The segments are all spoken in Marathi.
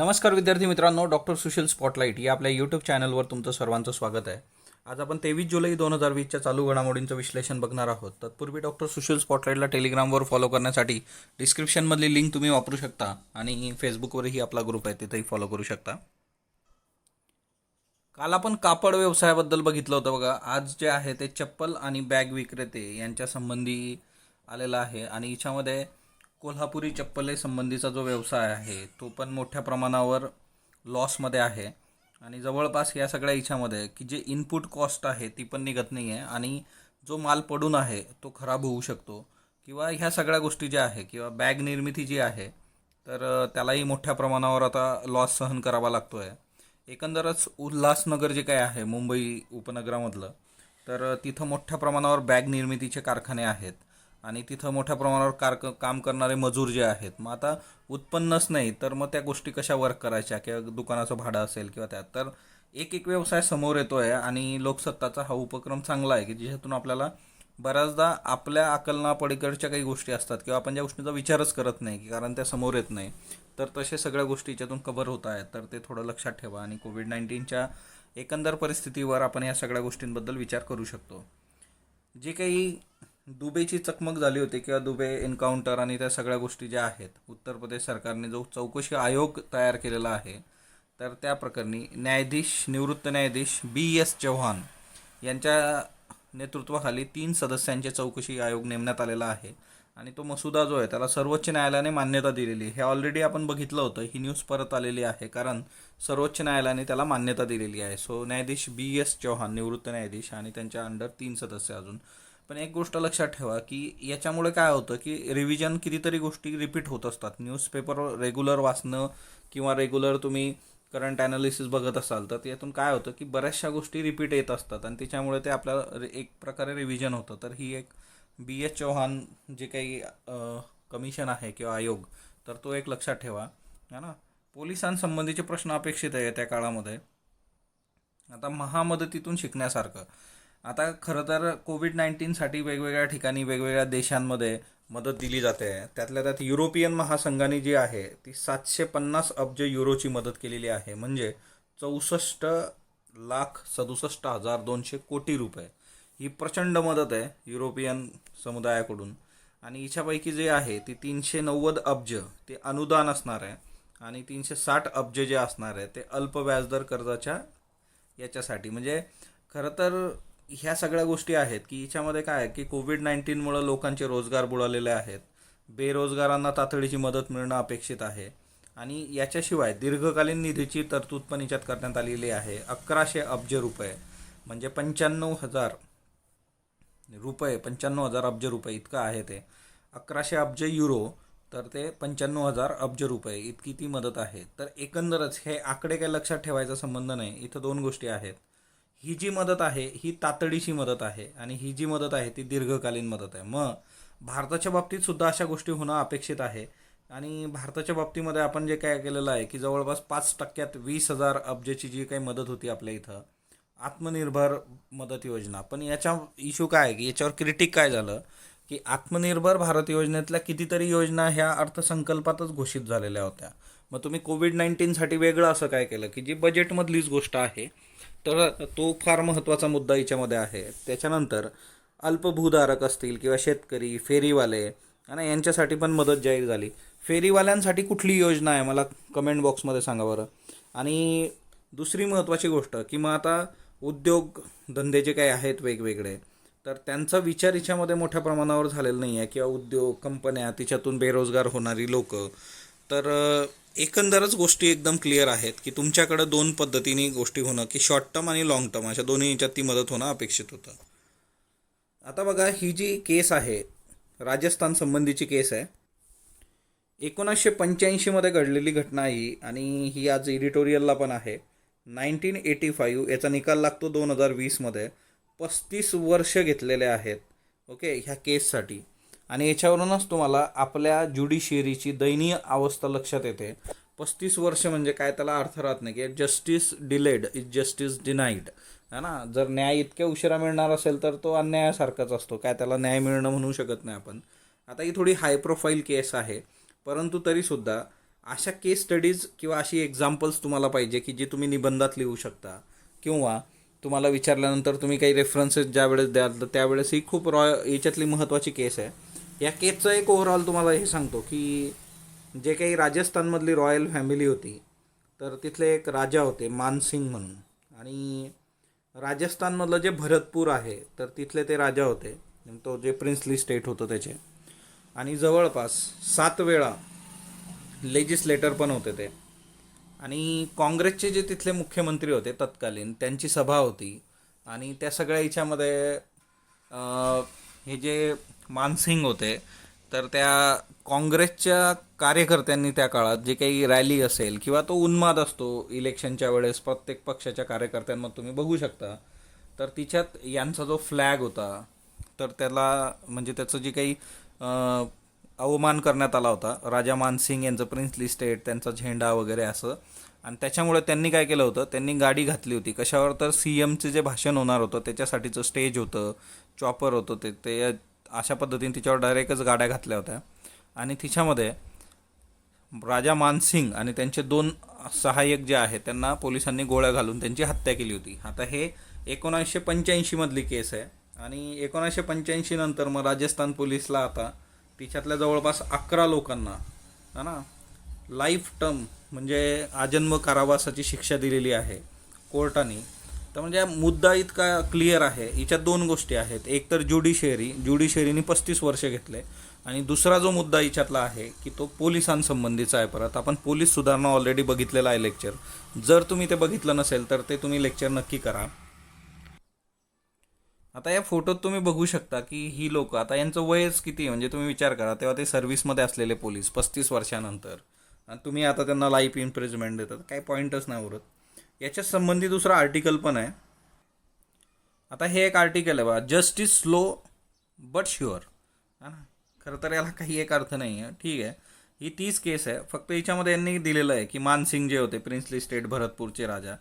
नमस्कार विद्यार्थी मित्रांनो, डॉक्टर सुशील स्पॉटलाईट या आपल्या यूट्यूब चॅनलवर तुमचं सर्वांचं स्वागत आहे. आज आपण 23 जुलै 2020च्या चालू घडामोडींचं विश्लेषण बघणार आहोत. तत्पूर्वी डॉक्टर सुशील स्पॉटलाईटला टेलिग्रामवर फॉलो करण्यासाठी डिस्क्रिप्शनमधली लिंक तुम्ही वापरू शकता आणि फेसबुकवरही आपला ग्रुप आहे, तिथेही फॉलो करू शकता. काल आपण कापड व्यवसायाबद्दल बघितलं होतं बघा. आज जे आहे ते चप्पल आणि बॅग विक्रेते यांच्या संबंधी आलेला आहे आणि याच्यामध्ये कोल्हापुरी चप्पले संबंधीचा जो व्यवसाय आहे तो पण मोठ्या प्रमाणावर लॉसमध्ये आहे आणि जवळपास या सगळ्या याच्यामध्ये की जे इनपुट कॉस्ट आहे ती पण निघत नाही आहे आणि जो माल पडून आहे तो खराब होऊ शकतो किंवा ह्या सगळ्या गोष्टी ज्या आहे किंवा बॅग निर्मिती जी आहे तर त्यालाही मोठ्या प्रमाणावर आता लॉस सहन करावा लागतो आहे. एकंदरच उल्हासनगर जे काय आहे मुंबई उपनगरामधलं, तर तिथं मोठ्या प्रमाणावर बॅग निर्मितीचे कारखाने आहेत आणि तिथं मोठ्या प्रमाणावर काम करणारे मजूर जे आहेत. मग आता उत्पन्नच नाही तर मग त्या गोष्टी कशा वर्क करायच्या किंवा दुकानाचं भाडं असेल किंवा त्यात तर एक व्यवसाय समोर येतो आहे आणि लोकसत्ताचा हा उपक्रम चांगला आहे की ज्याच्यातून आपल्याला बऱ्याचदा आपल्या आकलनापलीकडच्या काही गोष्टी असतात किंवा आपण ज्या गोष्टींचा विचारच करत नाही की कारण त्या समोर येत नाही, तर तसे सगळ्या गोष्टी याच्यातून कव्हर होत आहेत. तर ते थोडं लक्षात ठेवा आणि कोविड-19च्या एकंदर परिस्थितीवर आपण या सगळ्या गोष्टींबद्दल विचार करू शकतो. जे काही दुबेची चकमक झाली होती किंवा दुबे एन्काउंटर आणि त्या सगळ्या गोष्टी ज्या आहेत, उत्तर प्रदेश सरकारने जो चौकशी आयोग तयार केलेला आहे तर त्या प्रकरणी निवृत्त न्यायाधीश BS चव्हाण यांच्या नेतृत्वाखाली 3 सदस्यांचे चौकशी आयोग नेमण्यात आलेला आहे आणि तो मसुदा जो आहे त्याला सर्वोच्च न्यायालयाने मान्यता दिलेली. हे ऑलरेडी आपण बघितलं होतं, ही न्यूज परत आलेली आहे कारण सर्वोच्च न्यायालयाने त्याला मान्यता दिलेली आहे. सो न्यायाधीश BS चव्हाण निवृत्त न्यायाधीश आणि त्यांच्या अंडर 3 सदस्य अजून. पण एक गोष्ट लक्षात ठेवा की याच्यामुळे काय होतं की रिव्हिजन कितीतरी गोष्टी रिपीट होत असतात. न्यूजपेपर रेग्युलर वाचणं किंवा रेग्युलर तुम्ही करंट ॲनालिसिस बघत असाल तर यातून काय होतं की बऱ्याचशा गोष्टी रिपीट येत असतात आणि त्याच्यामुळे ते आपल्याला एक प्रकारे रिव्हिजन होतं. तर ही एक BS चव्हाण जे काही कमिशन आहे किंवा आयोग, तर तो एक लक्षात ठेवा है ना. पोलिसांसंबंधीचे प्रश्न अपेक्षित आहे त्या काळामध्ये. आता महामदतीतून शिकण्यासारखं, आता खरं तर कोविड-19साठी वेगवेगळ्या ठिकाणी वेगवेगळ्या देशांमध्ये मदत दिली जाते. त्यातल्या त्यात युरोपियन महासंघाने जी आहे ती 750 अब्ज युरोची मदत केलेली आहे, म्हणजे 64,67,200 कोटी रुपये. ही प्रचंड मदत आहे युरोपियन समुदायाकडून आणि हिच्यापैकी जे आहे ती 390 अब्ज ते अनुदान असणार आहे आणि 360 अब्ज जे असणार आहे ते अल्प व्याजदर कर्जाच्या याच्यासाठी. म्हणजे खरं तर ह्या सगळ्या गोष्टी आहेत की याच्यामध्ये काय आहे की कोविड-19मुळे लोकांचे रोजगार बुडालेले आहेत, बेरोजगारांना तातडीची मदत मिळणं अपेक्षित आहे आणि याच्याशिवाय दीर्घकालीन निधीची तरतूद पण याच्यात करण्यात आलेली आहे. 1100 अब्ज रुपये म्हणजे 95,000 अब्ज रुपये इतकं आहे ते. 1100 अब्ज युरो तर ते 95,000 अब्ज रुपये इतकी ती मदत आहे. तर एकंदरच हे आकडे काही लक्षात ठेवायचा संबंध नाही. इथं 2 गोष्टी आहेत. ही जी मदत आहे ही तातडीची मदत आहे आणि ही जी मदत आहे ती दीर्घकालीन मदत आहे. मग भारताच्या बाबतीत सुद्धा अशा गोष्टी होणं अपेक्षित आहे आणि भारताच्या बाबतीमध्ये आपण जे काय केलेलं आहे की जवळपास 5% 20,000 अब्जची जी काही मदत होती आपल्या इथं आत्मनिर्भर मदत योजना. पण याच्या इश्यू काय आहे की याच्यावर क्रिटिक काय झालं की आत्मनिर्भर भारत योजनेतल्या कितीतरी योजना ह्या अर्थसंकल्पातच घोषित झालेल्या होत्या. मग तुम्ही कोविड-19साठी वेगळं असं काय केलं की जी बजेटमधलीच गोष्ट आहे, तर तो फार महत्त्वाचा मुद्दा याच्यामध्ये आहे. त्याच्यानंतर अल्पभूधारक असतील किंवा शेतकरी, फेरीवाले आणि यांच्यासाठी पण मदत जाहीर झाली. फेरीवाल्यांसाठी कुठली योजना आहे मला कमेंट बॉक्समध्ये सांगा बरं. आणि दुसरी महत्त्वाची गोष्ट की मग आता उद्योग धंदे जे काही आहेत वेगवेगळे, तर त्यांचा विचार याच्यामध्ये मोठ्या प्रमाणावर झालेला नाही आहे किंवा उद्योग कंपन्या तिच्यातून बेरोजगार होणारी लोक. तर एकंदरच गोष्टी एकदम क्लिअर आहेत की तुमच्याकडं 2 पद्धतीने गोष्टी होणं की शॉर्ट टर्म आणि लॉंग टर्म अशा दोन्ही याच्यात ती मदत होणं अपेक्षित होतं. आता बघा, ही जी केस आहे राजस्थान संबंधीची केस आहे. 1985 मध्ये घडलेली घटना ही आणि ही आज एडिटोरियलला पण आहे. 1985 याचा निकाल लागतो 2020 मध्ये. 35 वर्ष घेतलेले आहेत ओके ह्या केससाठी आणि याच्यावरूनच तुम्हाला आपल्या ज्युडिशियरीची दयनीय अवस्था लक्षात येते. 35 वर्ष म्हणजे काय, त्याला अर्थ राहत नाही की justice delayed is justice denied है ना. जर न्याय इतक्या उशिरा मिळणार असेल तर तो अन्यायासारखाच असतो, काय त्याला न्याय मिळणं म्हणू शकत नाही आपण. आता ही थोडी हाय प्रोफाईल केस आहे परंतु तरीसुद्धा अशा केस स्टडीज किंवा अशी एक्झाम्पल्स तुम्हाला पाहिजे की जे तुम्ही निबंधात लिहू शकता, किंवा तुम्हाला विचारल्यानंतर तुम्ही काही रेफरन्सेस ज्या वेळेस द्याल तर त्यावेळेस ही खूप याच्यातली महत्त्वाची केस आहे. या केसचं एक ओव्हरऑल तुम्हाला हे सांगतो की जे काही राजस्थानमधली रॉयल फॅमिली होती, तर तिथले एक राजा होते मानसिंग म्हणून. आणि राजस्थानमधलं जे भरतपूर आहे तर तिथले ते राजा होते, तो जे प्रिन्सली स्टेट होतं त्याचे. आणि जवळपास 7 वेळा लेजिस्लेटर पण होते ते. आणि काँग्रेसचे जे तिथले मुख्यमंत्री होते तत्कालीन, त्यांची सभा होती. आणि त्या सगळ्या याच्यामध्ये हे जे मानसिंग होते, तर त्या काँग्रेसच्या कार्यकर्त्यांनी त्या काळात जे काही रॅली असेल किंवा तो उन्माद असतो इलेक्शनच्या वेळेस प्रत्येक पक्षाच्या कार्यकर्त्यांमध्ये तुम्ही बघू शकता, तर तिच्यात यांचा जो फ्लॅग होता, तर त्याला म्हणजे त्याचं जे काही अवमान करण्यात आला होता, राजा मानसिंग यांचं प्रिन्सली स्टेट, त्यांचा झेंडा वगैरे असं. आणि त्याच्यामुळे त्यांनी काय केलं होतं, त्यांनी गाडी घातली होती कशावर, तर CMचे जे भाषण होणार होतं त्याच्यासाठीचं स्टेज होतं, चॉपर होतं, ते अशा पद्धतीने तिच्यावर डायरेक्टच गाड्या घातल्या होत्या. आणि तिच्यामध्ये राजा मानसिंग आणि त्यांचे 2 सहाय्यक जे आहेत त्यांना पोलिसांनी गोळ्या घालून त्यांची हत्या केली होती. आता हे 1985 मधली केस आहे. आणि 1985 नंतर मग राजस्थान पोलिसला आता तिच्यातल्या जवळपास 11 लोकांना है ना लाईफ टर्म म्हणजे आजन्म कारावासाची शिक्षा दिलेली आहे कोर्टाने. तर म्हणजे मुद्दा इतका क्लिअर आहे. हिच्यात 2 गोष्टी आहेत, एक तर ज्युडिशरीने 35 वर्ष घेतले, आणि दुसरा जो मुद्दा हिच्यातला आहे की तो पोलिसांसंबंधीचा आहे. परत आपण पोलीस सुधारणा ऑलरेडी बघितलेला आहे लेक्चर, जर तुम्ही ते बघितलं नसेल तर ते तुम्ही लेक्चर नक्की करा. आता या फोटोत तुम्ही बघू शकता की ही लोक, आता यांचं वयच किती म्हणजे तुम्ही विचार करा, तेव्हा ते सर्व्हिसमध्ये असलेले पोलीस 35 वर्षानंतर, आणि तुम्ही आता त्यांना लाईफ इम्प्रिजमेंट देतात, काही पॉईंटच नाही उरत. याच्या संबंधी दुसरा आर्टिकल पण आहे. आता हे एक आर्टिकल आहे बघा, जस्टिस स्लो बट शुअर, है ना. खरं तर याला काही एक अर्थ नाही आहे, ठीक आहे. ही 30 केस आहे, फक्त हिच्यामध्ये यांनी दिलेलं आहे की मानसिंग जे होते प्रिन्सली स्टेट भरतपूरचे राजा,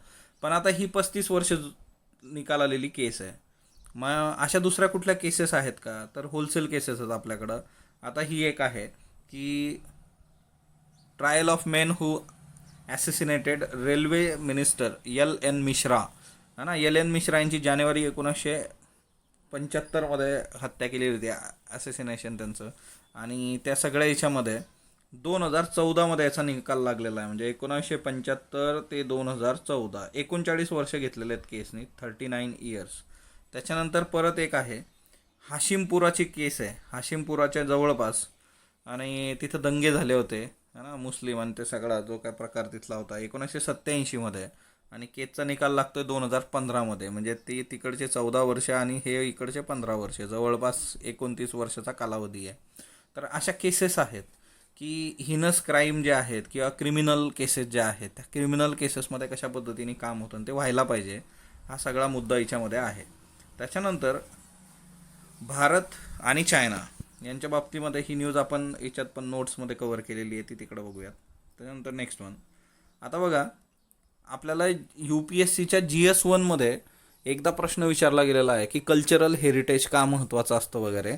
पण आता ही 35 वर्ष निकाल आलेली केस आहे. मग अशा दुसऱ्या कुठल्या केसेस आहेत का, तर होलसेल केसेस आहेत आपल्याकडं. आता ही एक आहे की trial of men who assassinated railway minister LN Mishra, है ना. LN मिश्रा यांची जानेवारी 1975मध्ये हत्या केली होती, ॲसिसिनेशन त्यांचं. आणि त्या सगळ्या याच्यामध्ये 2014मध्ये याचा निकाल लागलेला आहे, म्हणजे 1975 ते 2014 39 वर्ष घेतलेले आहेत केसनी, 39 इयर्स. त्याच्यानंतर परत एक आहे हाशिमपुराची केस आहे, हाशिमपुराच्या जवळपास, आणि तिथं दंगे झाले होते, है ना, मुस्लिम आणि ते सगळा जो काय प्रकार तिथला होता 1987मध्ये. आणि केसचा निकाल लागतोय 2015मध्ये, म्हणजे ते तिकडचे 14 वर्ष आणि हे इकडचे 15 वर्ष, जवळपास 29 वर्षाचा कालावधी आहे. तर अशा केसेस आहेत की हिनस क्राईम जे आहेत किंवा क्रिमिनल केसेस ज्या आहेत, त्या क्रिमिनल केसेसमध्ये कशा पद्धतीने काम होतं ते व्हायला पाहिजे, हा सगळा मुद्दा याच्यामध्ये आहे. त्याच्यानंतर भारत आणि चायना यांच्या बाबतीमध्ये ही न्यूज आपण याच्यात पण नोट्समध्ये कव्हर केलेली आहे, ती तिकडं बघूयात. त्याच्यानंतर नेक्स्ट वन, आता बघा आपल्याला UPSCच्या GS1मध्ये एकदा प्रश्न विचारला गेलेला आहे की कल्चरल हेरिटेज का महत्त्वाचं असतं वगैरे.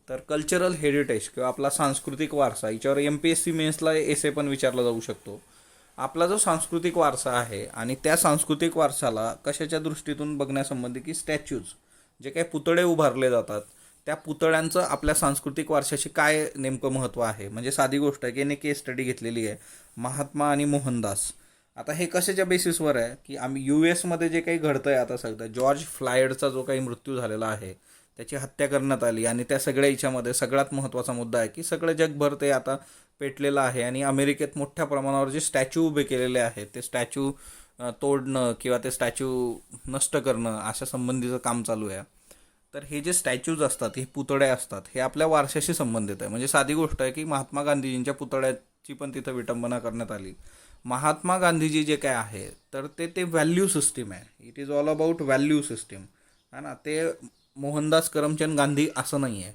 तर कल्चरल हेरिटेज किंवा आपला सांस्कृतिक वारसा, याच्यावर MPSC मेन्सला एसे पण विचारला जाऊ शकतो. आपला जो सांस्कृतिक वारसा आहे आणि त्या सांस्कृतिक वारसाला कशाच्या दृष्टीतून बघण्यासंबंधी की स्टॅच्यूज, जे काही पुतळे उभारले जातात, त्या पुतळ्यांचं आपल्या सांस्कृतिक वारशाशी काय नेमकं महत्त्व आहे. म्हणजे साधी गोष्ट आहे की याने केस स्टडी घेतलेली आहे, महात्मा आणि मोहनदास. आता हे कशाच्या बेसिसवर आहे की आम्ही US जे काही घडतं आहे आता सध्या, जॉर्ज फ्लायडचा जो काही मृत्यू झालेला आहे, त्याची हत्या करण्यात आली, आणि त्या सगळ्या याच्यामध्ये सगळ्यात महत्त्वाचा मुद्दा आहे की सगळं जगभर ते आता पेटलेलं आहे. आणि अमेरिकेत मोठ्या प्रमाणावर जे स्टॅच्यू उभे केलेले आहेत ते स्टॅच्यू तोडणं किंवा ते स्टॅच्यू नष्ट करणं अशा संबंधीचं काम चालू आहे. तर हे जे स्टॅच्यूज असतात, हे पुतळे असतात, हे आपल्या वारशाशी संबंधित आहे. म्हणजे साधी गोष्ट आहे की महात्मा गांधीजींच्या पुतळ्याची पण तिथं विटंबना करण्यात आली. महात्मा गांधीजी जे काय आहे तर ते व्हॅल्यू सिस्टीम आहे, it is all about value system, है ना. ते मोहनदास करमचंद गांधी असं नाही आहे.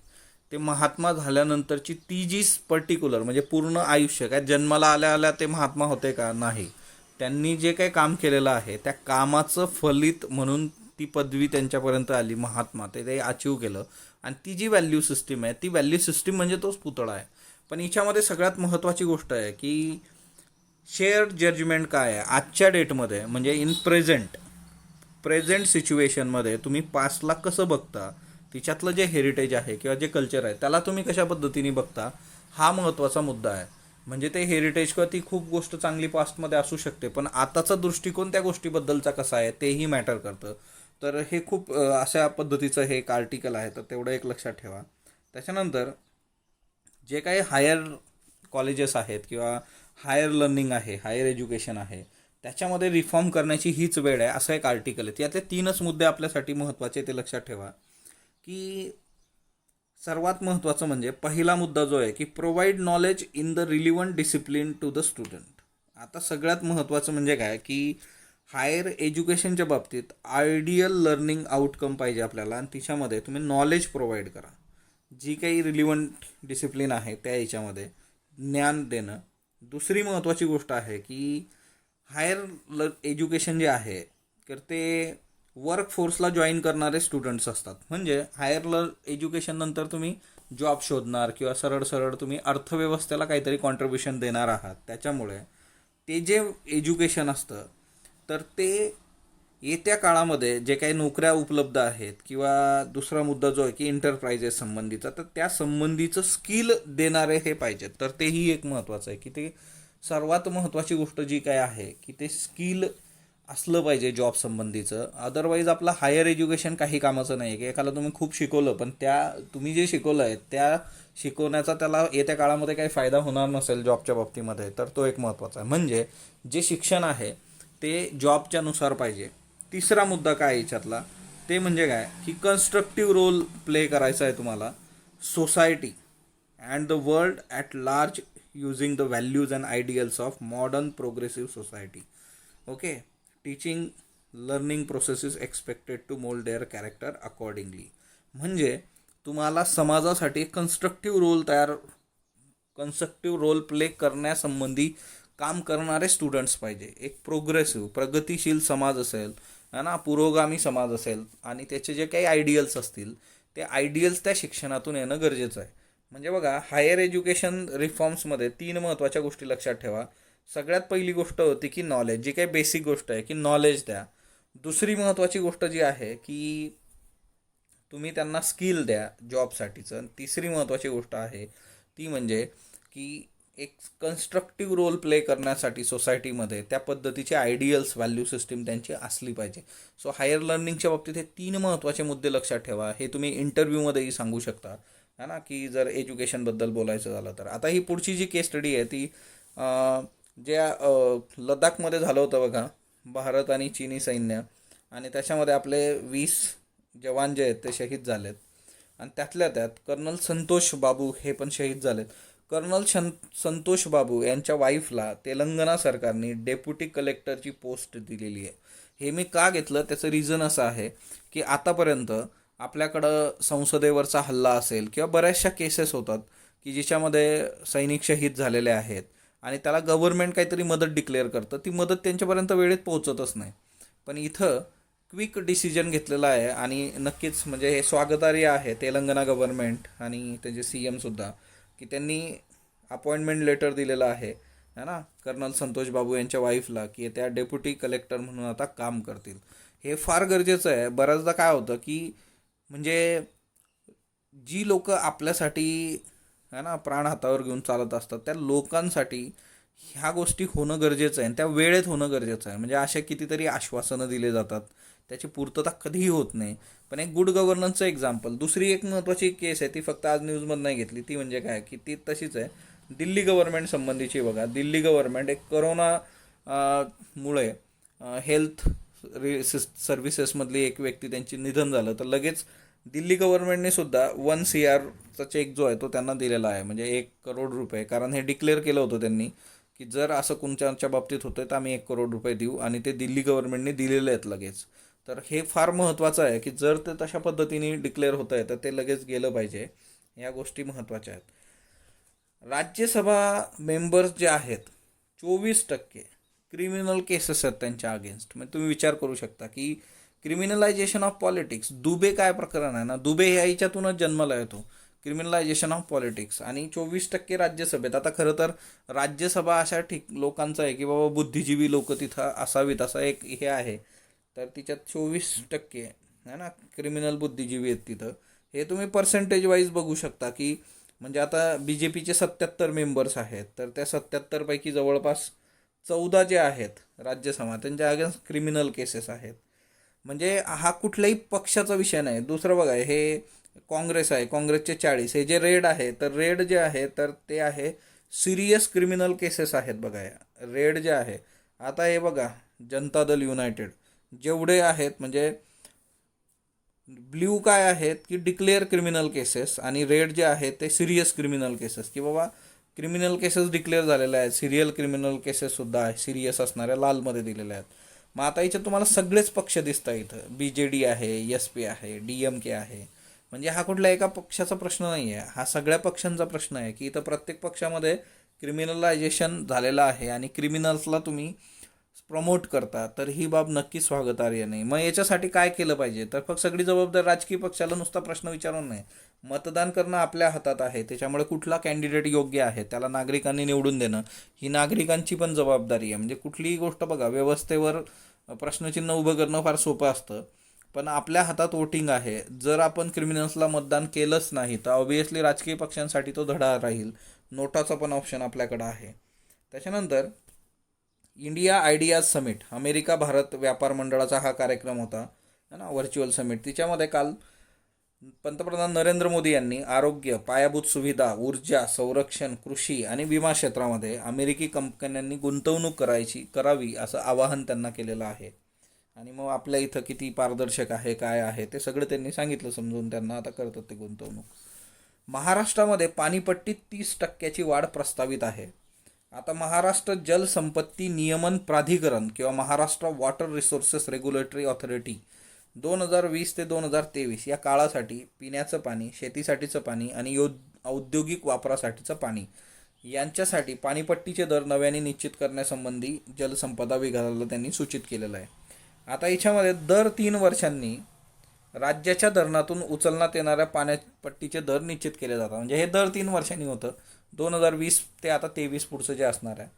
ते महात्मा झाल्यानंतरची ती जी पर्टिक्युलर म्हणजे पूर्ण आयुष्य, काय जन्माला आल्या आल्या ते महात्मा होते का, नाही. त्यांनी जे काही काम केलेलं आहे त्या कामाचं फलित म्हणून ती पदवी त्यांच्यापर्यंत आली, महात्मा, ते अचीव केलं. आणि ती जी व्हॅल्यू सिस्टीम आहे, ती व्हॅल्यू सिस्टीम म्हणजे तोच पुतळा आहे. पण हिच्यामध्ये सगळ्यात महत्त्वाची गोष्ट आहे की शेअर जजमेंट काय आहे आजच्या डेटमध्ये, म्हणजे इन प्रेझेंट सिच्युएशनमध्ये तुम्ही पास्टला कसं बघता, तिच्यातलं जे हेरिटेज आहे किंवा जे कल्चर आहे त्याला तुम्ही कशा पद्धतीने बघता, हा महत्त्वाचा मुद्दा आहे. म्हणजे ते हेरिटेज किंवा ती खूप गोष्ट चांगली पास्टमध्ये असू शकते, पण आताचा दृष्टिकोन त्या गोष्टीबद्दलचा कसा आहे तेही मॅटर करतं. तर हे खूप अशा पद्धतीचं हे एक आर्टिकल आहे, तर तेवढं एक लक्षात ठेवा. त्याच्यानंतर जे काही हायर कॉलेजेस आहेत किंवा हायर लर्निंग आहे, हायर एज्युकेशन आहे, त्याच्यामध्ये रिफॉर्म करण्याची हीच वेळ आहे, असं एक आर्टिकल आहे. यातले 3च मुद्दे आपल्यासाठी महत्त्वाचे ते लक्षात ठेवा. की सर्वात महत्त्वाचं म्हणजे पहिला मुद्दा जो आहे की provide knowledge in the relevant discipline to the student. आता सगळ्यात महत्त्वाचं म्हणजे काय की हायर एज्युकेशनच्या बाबतीत आयडियल लर्निंग आउटकम पाहिजे आपल्याला, आणि तिच्यामध्ये तुम्ही नॉलेज प्रोव्हाइड करा. जी काही रिलिव्हंट डिसिप्लिन आहे त्या याच्यामध्ये ज्ञान देणं. दुसरी महत्त्वाची गोष्ट आहे की हायर एज्युकेशन जे आहे तर ते वर्कफोर्सला जॉईन करणारे स्टुडंट्स असतात. म्हणजे हायर एज्युकेशन नंतर तुम्ही जॉब शोधणार किंवा सरळ सरळ तुम्ही अर्थव्यवस्थेला काहीतरी कॉन्ट्रीब्युशन देणार आहात. त्याच्यामुळे ते जे एज्युकेशन असतं तर ते येत्या काळामध्ये जे काही नोकऱ्या उपलब्ध आहेत किंवा दुसरा मुद्दा जो आहे की एंटरप्राइजेस संबंधीचा, तर त्या संबंधीचं स्किल देणारे हे पाहिजेत. तर तेही एक महत्त्वाचं आहे की ते सर्वात महत्त्वाची गोष्ट जी काय आहे की ते स्किल असलं पाहिजे जॉब संबंधीचं. अदरवाईज आपलं हायर एज्युकेशन काही कामाचं नाही आहे की एखादा तुम्ही खूप शिकवलं पण तुम्ही जे शिकवलं आहे त्या शिकवण्याचा त्याला येत्या काळामध्ये काही फायदा होणार नसेल जॉबच्या बाबतीमध्ये, तर तो एक महत्त्वाचा आहे. म्हणजे जे शिक्षण आहे ते जॉबच्या नुसार पाहिजे. तिसरा मुद्दा काय याच्यातला ते म्हणजे काय की कन्स्ट्रक्टिव्ह रोल प्ले करायचा आहे तुम्हाला society and the world at large using the values and ideals of modern progressive society. Okay. Teaching learning process is expected to mould their character accordingly. म्हणजे तुम्हाला समाजासाठी कन्स्ट्रक्टिव्ह रोल प्ले करण्यासंबंधी काम करणारे स्टुडंट्स पाहिजे. एक प्रोग्रेसिव्ह प्रगतिशील समाज असेल है ना, पुरोगामी समाज असेल, आणि त्याचे जे काही आयडियल्स असतील ते आयडियल्स त्या शिक्षणातून येणं गरजेचं आहे. म्हणजे बघा हायर एज्युकेशन रिफॉर्म्समध्ये 3 महत्त्वाच्या गोष्टी लक्षात ठेवा. सगळ्यात पहिली गोष्ट होती की नॉलेज, जी काही बेसिक गोष्ट आहे की नॉलेज द्या. दुसरी महत्त्वाची गोष्ट जी आहे की तुम्ही त्यांना स्किल द्या जॉबसाठीचं. तिसरी महत्त्वाची गोष्ट आहे ती म्हणजे की एक कन्स्ट्रक्टिव्ह रोल प्ले करण्यासाठी सोसायटीमध्ये त्या पद्धतीचे आयडियल्स व्हॅल्यू सिस्टीम त्यांची असली पाहिजे. सो हायर लर्निंगच्या बाबतीत हे 3 महत्त्वाचे मुद्दे लक्षात ठेवा. हे तुम्ही इंटरव्ह्यूमध्येही सांगू शकता है ना, की जर एज्युकेशनबद्दल बोलायचं झालं तर. आता ही पुढची जी केस स्टडी आहे ती ज्या लडाखमध्ये झालं होतं बघा, भारत आणि चीनी सैन्य, आणि त्याच्यामध्ये आपले 20 जवान जे आहेत ते शहीद झालेत, आणि त्यातल्या त्यात कर्नल संतोष बाबू हे पण शहीद झालेत. कर्नल संतोष बाबू यांच्या वाईफला तेलंगणा सरकारने डेप्युटी कलेक्टरची पोस्ट दिलेली आहे. हे मी का घेतलं त्याचं रिझन असं आहे की आतापर्यंत आपल्याकडं संसदेवरचा हल्ला असेल किंवा बऱ्याचशा केसेस होतात की जिच्यामध्ये सैनिक शहीद झालेले आहेत आणि त्याला गव्हर्नमेंट काहीतरी मदत डिक्लेअर करतं, ती मदत त्यांच्यापर्यंत वेळेत पोहोचतच नाही. पण इथं क्विक डिसिजन घेतलेला आहे आणि नक्कीच म्हणजे हे स्वागतार्ह आहे तेलंगणा गव्हर्नमेंट आणि त्याचे CM सुद्धा, की त्यांनी अपॉइंटमेंट लेटर दिलेलं आहे ना कर्नल संतोष बाबू यांच्या वाईफला, की त्या डेप्युटी कलेक्टर म्हणून आता काम करतील. हे फार गरजेचं आहे. बऱ्याचदा काय होतं की म्हणजे जी लोक आपल्यासाठी है ना प्राण हातावर घेऊन चालत असतात त्या लोकांसाठी ह्या गोष्टी होणं गरजेचं आहे आणि त्या वेळेत होणं गरजेचं आहे. म्हणजे अशा कितीतरी आश्वासनं दिले जातात, त्याची पूर्तता कधीही होत नाही. पण एक गुड गव्हर्नन्सचं एक्झाम्पल. दुसरी एक महत्त्वाची केस आहे ती फक्त आज न्यूजमध्ये नाही घेतली, ती म्हणजे काय की ती तशीच आहे दिल्ली गव्हर्नमेंट संबंधीची. बघा दिल्ली गव्हर्नमेंट एक कोरोना मुळे हेल्थ सर्व्हिसेसमधली एक व्यक्ती त्यांची निधन झालं, तर लगेच दिल्ली गव्हर्नमेंटने सुद्धा 1 CRचा चेक जो आहे तो त्यांना दिलेला आहे, म्हणजे 1 करोड रुपये. कारण हे डिक्लेअर केलं होतं त्यांनी की जर असं कोणत्याच्या बाबतीत होतं तर आम्ही 1 करोड रुपये देऊ, आणि ते दिल्ली गव्हर्नमेंटने दिलेले आहेत लगेच. तर हे फार महत्त्वाचं आहे की जर ते तशा पद्धतीने डिक्लेअर होतं आहे तर ते लगेच गेलं पाहिजे. या गोष्टी महत्त्वाच्या आहेत. राज्यसभा मेंबर्स जे आहेत 24% क्रिमिनल केसेस आहेत त्यांच्या अगेन्स्ट. म्हणजे तुम्ही विचार करू शकता की क्रिमिनलायझेशन ऑफ पॉलिटिक्स. दुबे काय प्रकरण आहे ना, दुबे ह्या याच्यातूनच जन्माला येतो क्रिमिनलायझेशन ऑफ पॉलिटिक्स, आणि 24% राज्यसभेत. आता खरं तर राज्यसभा अशा लोकांचं आहे की बाबा बुद्धिजीवी लोक तिथं असावीत असं एक हे आहे, तर तिच्यात 24% आहे ना क्रिमिनल बुद्धिजीवी आहेत तिथं. हे तुम्ही पर्सेंटेज वाईज बघू शकता की म्हणजे आता BJPचे 77 मेंबर्स आहेत, तर त्या 77पैकी जवळपास 14 जे आहेत राज्यसभा त्यांच्या अगेन्स्ट क्रिमिनल केसेस आहेत. म्हणजे हा कुठल्याही पक्षाचा विषय नाही. दुसरं बघा, हे काँग्रेस आहे, काँग्रेसचे 40. हे जे रेड आहे, तर रेड जे आहे तर ते आहे सिरियस क्रिमिनल केसेस आहेत बघा या रेड जे आहे. आता हे बघा जनता दल युनायटेड जेवढे आहेत म्हणजे ब्ल्यू काय आहेत की डिक्लेअर क्रिमिनल केसेस, आणि रेड जे आहेत ते सिरियस क्रिमिनल केसेस, की बाबा क्रिमिनल केसेस डिक्लेअर झालेल्या आहेत. सिरियल क्रिमिनल केसेससुद्धा आहे सिरियस असणाऱ्या लालमध्ये दिलेल्या आहेत. मग आता इथं तुम्हाला सगळेच पक्ष दिसतात. इथं BJD आहे, SP आहे, DMK आहे. म्हणजे हा कुठल्या एका पक्षाचा प्रश्न नाही आहे, हा सगळ्या पक्षांचा प्रश्न आहे की इथं प्रत्येक पक्षामध्ये क्रिमिनलायझेशन झालेलं आहे आणि क्रिमिनल्सला तुम्ही प्रमोट करता, तर ही बाब नक्की स्वागतार्ह नाही. मग याच्यासाठी काय केलं पाहिजे, तर फक्त सगळी जबाबदारी राजकीय पक्षाला नुसता प्रश्न विचारून नाही. मतदान करणं आपल्या हातात आहे, त्याच्यामुळे कुठला कॅन्डिडेट योग्य आहे त्याला नागरिकांनी निवडून देणं ही नागरिकांची पण जबाबदारी आहे. म्हणजे कुठलीही गोष्ट बघा, व्यवस्थेवर प्रश्नचिन्ह उभं करणं फार सोपं असतं, पण आपल्या हातात वोटिंग आहे. जर आपण क्रिमिनल्सला मतदान केलंच नाही तर ऑब्व्हियसली राजकीय पक्षांसाठी तो धडा राहील. नोटाचा पण ऑप्शन आपल्याकडं आहे. त्याच्यानंतर India ideas summit, America Bharat व्यापार मंडळाचा हा कार्यक्रम होता है ना, व्हर्च्युअल समिट. तिच्यामध्ये काल पंतप्रधान नरेंद्र मोदी यांनी आरोग्य, पायाभूत सुविधा, ऊर्जा, संरक्षण, कृषी आणि विमा क्षेत्रामध्ये अमेरिकी कंपन्यांनी गुंतवणूक करावी असं आवाहन त्यांना केलेलं आहे. आणि मग आपल्या इथं किती पारदर्शक आहे काय आहे ते सगळं त्यांनी सांगितलं समजून त्यांना. आता करतात ते गुंतवणूक. महाराष्ट्रामध्ये पाणीपट्टीत 30% वाढ प्रस्तावित आहे. आता महाराष्ट्र जलसंपत्ती नियमन प्राधिकरण किंवा Maharashtra water resources regulatory authority 2020 ते 2023 या काळासाठी पिण्याचं पाणी, शेतीसाठीचं पाणी आणि औद्योगिक वापरासाठीचं पाणी यांच्यासाठी पाणीपट्टीचे दर नव्याने निश्चित करण्यासंबंधी जलसंपदा विभागाला त्यांनी सूचित केलेलं आहे. आता याच्यामध्ये दर 3 वर्षांनी राज्याच्या धरणातून उचलण्यात येणाऱ्या पाण्यापट्टीचे दर निश्चित केले जातात. म्हणजे हे दर 3 वर्षांनी होतं. 2020 ते आता 23 पुढचं जे असणार आहे.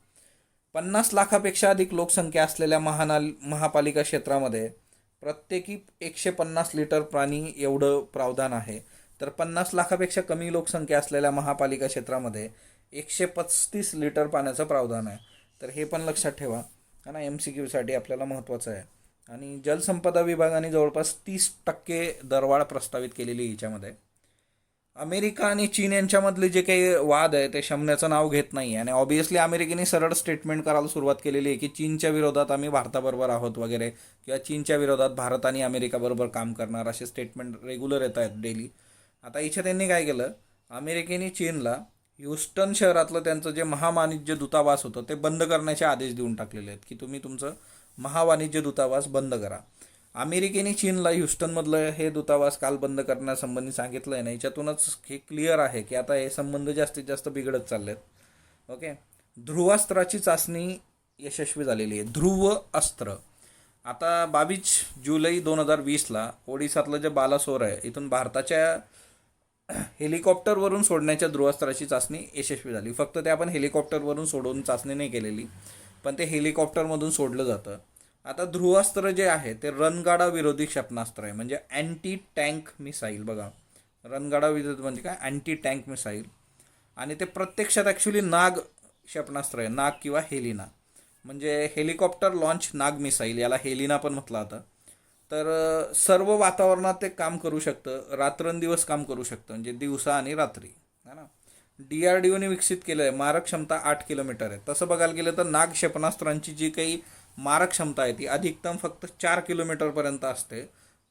50 लाखापेक्षा अधिक लोकसंख्या असलेल्या महापालिका क्षेत्रामध्ये प्रत्येकी 150 लिटर पाणी एवढं प्रावधान आहे. तर 50 लाखापेक्षा कमी लोकसंख्या असलेल्या महापालिका क्षेत्रामध्ये 135 लिटर पाण्याचं प्रावधान आहे. तर हे पण लक्षात ठेवा है ना, MCQसाठी आपल्याला महत्त्वाचं आहे. आणि जलसंपदा विभागाने जवळपास 30% दरवाढ प्रस्तावित केलेली याच्यामध्ये. अमेरिका आणि चीन यांच्यामधले जे काही वाद आहे ते शमण्याचं नाव घेत नाही. आणि ऑब्व्हियसली अमेरिकेने सरळ स्टेटमेंट करायला सुरुवात केलेली आहे की चीनच्या विरोधात आम्ही भारताबरोबर आहोत वगैरे, किंवा चीनच्या विरोधात भारत आणि अमेरिकाबरोबर काम करणार, असे स्टेटमेंट रेग्युलर येत आहेत डेली. आता इथे त्यांनी काय केलं, अमेरिकेने चीनला ह्युस्टन शहरातलं त्यांचं जे महावाणिज्य दूतावास होतं ते बंद करण्याचे आदेश देऊन टाकलेले आहेत की तुम्ही तुमचं महावाणिज्य दूतावास बंद करा. अमेरिकेने चीनला ह्युस्टनमधलं हे दूतावास काल बंद करण्यासंबंधी सांगितलं आहे ना. याच्यातूनच हे क्लिअर आहे की आता हे संबंध जास्तीत जास्त बिघडत चाललेत. ओके. ध्रुवास्त्राची चाचणी यशस्वी झालेली आहे. ध्रुव अस्त्र आता 22 जुलै 2020ला ओडिसातलं जे बालासोर आहे इथून भारताच्या हेलिकॉप्टरवरून सोडण्याच्या ध्रुवास्त्राची चाचणी यशस्वी झाली. फक्त ते आपण हेलिकॉप्टरवरून सोडून चाचणी नाही केलेली, पण ते हेलिकॉप्टरमधून सोडलं जातं. आता ध्रुवास्त्र जे आहे ते रणगाडा विरोधी क्षेपणास्त्र आहे, म्हणजे अँटी टँक मिसाईल. बघा, रणगाडा विरोधी म्हणजे काय, अँटी टँक मिसाईल. आणि ते प्रत्यक्षात ॲक्च्युली नाग क्षेपणास्त्र आहे, नाग किंवा हेलिना, म्हणजे हेलिकॉप्टर लॉन्च नाग मिसाईल, याला हेलिना पण म्हटलं जातं. तर सर्व वातावरणात ते काम करू शकतं, रात्रंदिवस काम करू शकतं, म्हणजे दिवसा आणि रात्री है ना. DRDOने विकसित केलं आहे. मारक क्षमता 8 किलोमीटर आहे. तसं बघायला गेलं तर नाग क्षेपणास्त्रांची जी काही मारक क्षमता आहे ती अधिकतम फक्त 4 किलोमीटरपर्यंत असते,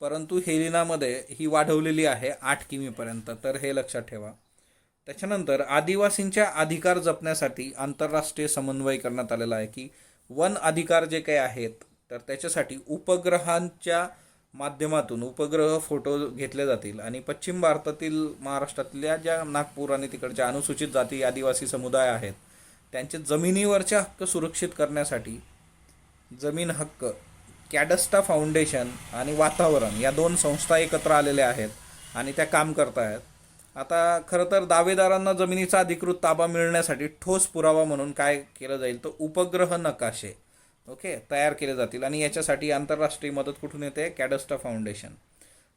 परंतु हेलिनामध्ये ही वाढवलेली आहे 8 किमीपर्यंत. तर हे लक्षात ठेवा. त्याच्यानंतर आदिवासींच्या अधिकार जपण्यासाठी आंतरराष्ट्रीय समन्वय करण्यात आलेला आहे की वन अधिकार जे काही आहेत तर त्याच्यासाठी उपग्रहांच्या माध्यमातून उपग्रह फोटो घेतले जातील. आणि पश्चिम भारतातील महाराष्ट्रातल्या ज्या नागपूर आणि तिकडच्या अनुसूचित जाती आदिवासी समुदाय आहेत त्यांचे जमिनीवरचे हक्क सुरक्षित करण्यासाठी जमीन हक्क, कॅडस्टा फाउंडेशन आणि वातावरण या 2 संस्था एकत्र आलेल्या आहेत आणि त्या काम करत आहेत. आता खरं तर दावेदारांना जमिनीचा अधिकृत ताबा मिळण्यासाठी ठोस पुरावा म्हणून काय केलं जाईल, तर उपग्रह नकाशे तयार केले जातील आणि याच्यासाठी आंतरराष्ट्रीय मदत कुठून येते, कॅडस्ट्रा फाउंडेशन.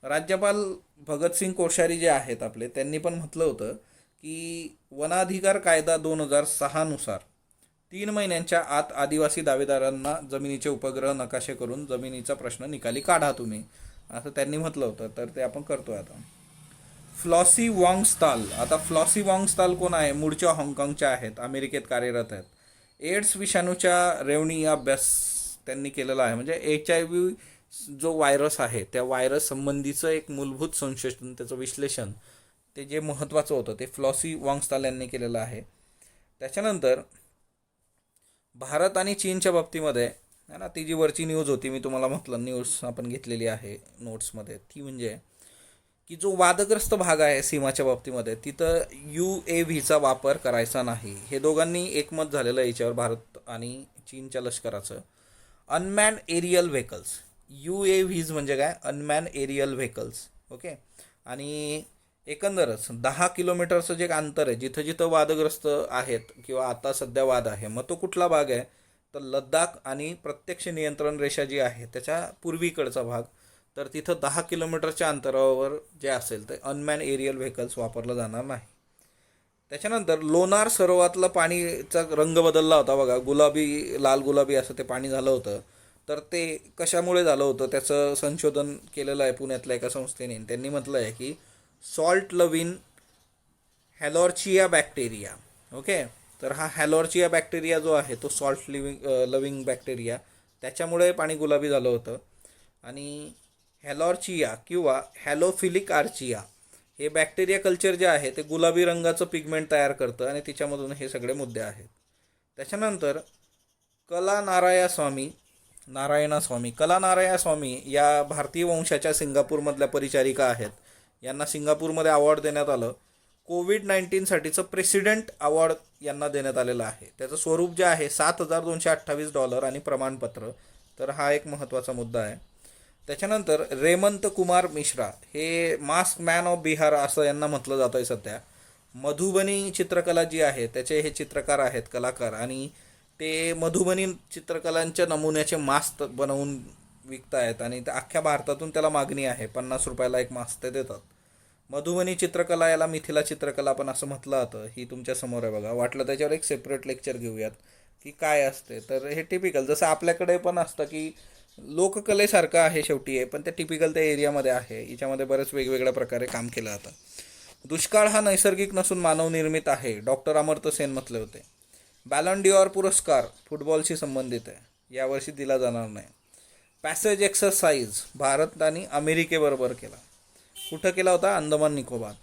राज्यपाल भगतसिंग कोश्यारी जे आहेत आपले, त्यांनी पण म्हटलं होतं की वनाधिकार कायदा 2006 नुसार 3 महिन्यांच्या आत आदिवासी दावेदारांना जमिनीचे उपग्रह नकाशे करून जमिनीचा प्रश्न निकाली काढा तुम्ही, असं त्यांनी म्हटलं होतं. तर ते आपण करतोय आता. फ्लॉसी वॉंगस्टाल. आता फ्लॉसी वॉंगस्टाल कोण आहे, मूळच्या हाँगकाँगच्या आहेत, अमेरिकेत कार्यरत आहेत. एड्स विषाणूच्या रेवणी अभ्यास त्यांनी केलेला आहे. म्हणजे HIV जो व्हायरस आहे त्या व्हायरस संबंधीचं एक मूलभूत संशोधन, त्याचं विश्लेषण, ते जे महत्त्वाचं होतं ते फ्लॉसी वॉंगस्टाल यांनी केलेलं आहे. त्याच्यानंतर भारत आणि चीनच्या बाबतीमध्ये आहे ना, ती जी वरची न्यूज होती, मी तुम्हाला म्हटलं न्यूज आपण घेतलेली आहे नोट्समध्ये, ती म्हणजे की जो वादग्रस्त भाग आहे सीमाच्या बाबतीमध्ये, तिथं UAVचा वापर करायचा नाही. हे दोघांनी एकमत झालेलं आहे याच्यावर, भारत आणि चीनच्या लष्कराचं. अनमॅन एरियल व्हेकल्स, UAVs म्हणजे काय, अनमॅन एरियल व्हेकल्स. आणि एकंदरच 10 किलोमीटरचं जे अंतर आहे, जिथं जिथं वादग्रस्त आहेत किंवा आता सध्या वाद आहे, मग तो कुठला भाग आहे, तर लद्दाख आणि प्रत्यक्ष नियंत्रण रेषा जी आहे त्याच्या पूर्वीकडचा भाग. तर तिथं 10 किलोमीटरच्या अंतरावर जे असेल ते अनमॅन एरियल व्हेकल्स वापरलं जाणार नाही. त्याच्यानंतर लोणार सरोवरातलं पाणीचा रंग बदलला होता बघा, गुलाबी, लाल गुलाबी असं ते पाणी झालं होतं. तर ते कशामुळे झालं होतं त्याचं संशोधन केलेलं आहे पुण्यातल्या एका संस्थेने. त्यांनी म्हटलं आहे की सॉल्ट लविन हॅलॉर्चिया बॅक्टेरिया. तर हा हॅलॉर्चिया बॅक्टेरिया जो आहे तो सॉल्ट लविंग बॅक्टेरिया, त्याच्यामुळे पाणी गुलाबी झालं होतं. आणि हॅलॉर्चिया किंवा हॅलोफिलिक आर्चिया हे बॅक्टेरिया कल्चर जे आहे ते गुलाबी रंगाचं पिगमेंट तयार करतं आणि तिच्यामधून हे सगळे मुद्दे आहेत. त्याच्यानंतर कला नारायणास्वामी या भारतीय वंशाच्या सिंगापूरमधल्या परिचारिका आहेत. यांना सिंगापूरमध्ये अवॉर्ड देण्यात आलं. कोविड-19साठीचं प्रेसिडेंट अवॉर्ड यांना देण्यात आलेलं आहे. त्याचं स्वरूप जे आहे $7,228 आणि प्रमाणपत्र. तर हा एक महत्त्वाचा मुद्दा आहे. त्याच्यानंतर रेमंत कुमार मिश्रा, हे मास्क मॅन ऑफ बिहार असं यांना म्हटलं जातं आहे सध्या. मधुबनी चित्रकला जी आहे त्याचे हे चित्रकार आहेत, कलाकार, आणि ते मधुबनी चित्रकलांच्या नमुन्याचे मास्क बनवून विकत आहेत आणि अख्ख्या भारतातून त्याला मागणी आहे. ₹50 एक मास्क ते देतात. मधुबनी चित्रकला, याला मिथिला चित्रकला पण असं म्हटलं जातं. ही तुमच्या समोर आहे बघा. वाटलं त्याच्यावर एक सेपरेट लेक्चर घेऊयात की काय असते. तर हे टिपिकल जसं आपल्याकडे पण असतं की लोककलेसारखं आहे शेवटी आहे, पण ते टिपिकल त्या एरियामध्ये आहे. याच्यामध्ये बरेच वेगवेगळ्या प्रकारे काम केलं जातं. दुष्काळ हा नैसर्गिक नसून मानवनिर्मित आहे, डॉक्टर अमर्त्य सेन म्हटले होते. बॅलन डिऑर पुरस्कार फुटबॉलशी संबंधित आहे, यावर्षी दिला जाणार नाही. पॅसेज एक्सरसाइज भारत आणि अमेरिकेबरोबर केला. कुठं केला होता, अंदमान निकोबार.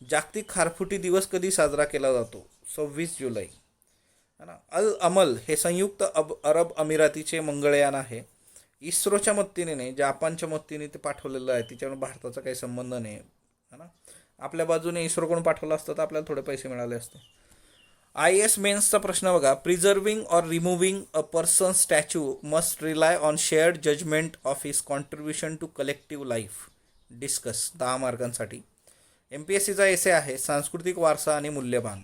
जागतिक खारफुटी दिवस कधी साजरा केला जातो, 26 जुलै. है ना. अल अमल हे संयुक्त अरब अमिरातीचे मंगळयान आहे. इस्रोच्या मदतीने, जपानच्या मदतीने ते पाठवलेलं आहे. तिच्यावर भारताचा काही संबंध नाही है ना. आपल्या बाजूने इस्रोकडून पाठवलं असतं तर आपल्याला थोडे पैसे मिळाले असते. IAS मेन्सचा प्रश्न बघा. Preserving or removing a person statue must rely on shared judgement of his contribution to collective life. Discuss 10 मार्कांसाठी. MPSCचा एसे आहे सांस्कृतिक वारसा आणि मूल्यवान.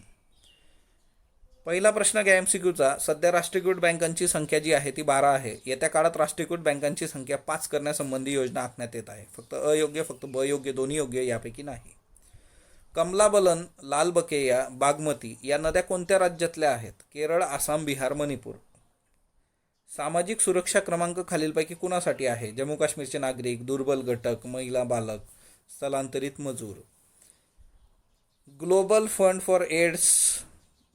पहिला प्रश्न घ्या MCQचा. सध्या राष्ट्रीयकृत बँकांची संख्या जी आहे ती 12 आहे. येत्या काळात राष्ट्रीयकृत बँकांची संख्या 5 करण्यासंबंधी योजना आखण्यात येत आहे. फक्त अयोग्य, फक्त ब योग्य, दोन्ही योग्य, यापैकी नाही. कमलाबलन, लालबकेया, बागमती या नद्या कोणत्या राज्यातल्या आहेत? केरळ, आसाम, बिहार, मणिपूर. सामाजिक सुरक्षा क्रमांक खालीलपैकी कुणासाठी आहे? जम्मू काश्मीरचे नागरिक, दुर्बल घटक, महिला, बालक, स्थलांतरित मजूर. Global fund for AIDS,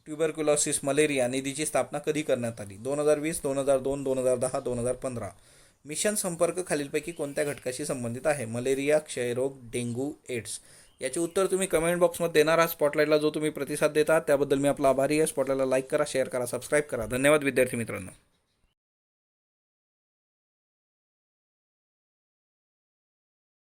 tuberculosis, malaria निधीची स्थापना कधी करण्यात आली? 2020, 2002, 2010, 2015. मिशन संपर्क खालीलपैकी कोणत्या घटकाशी संबंधित आहे? मलेरिया, क्षयरोग, डेंग्यू, एड्स. याचे उत्तर तुम्ही कमेंट बॉक्समध्ये देणार आहात. स्पॉटलाईटला जो तुम्ही प्रतिसाद देता त्याबद्दल मी आपला आभारी आहे. स्पॉटलाईटला लाईक करा, शेअर करा, सबस्क्राईब करा. धन्यवाद विद्यार्थी मित्रांनो.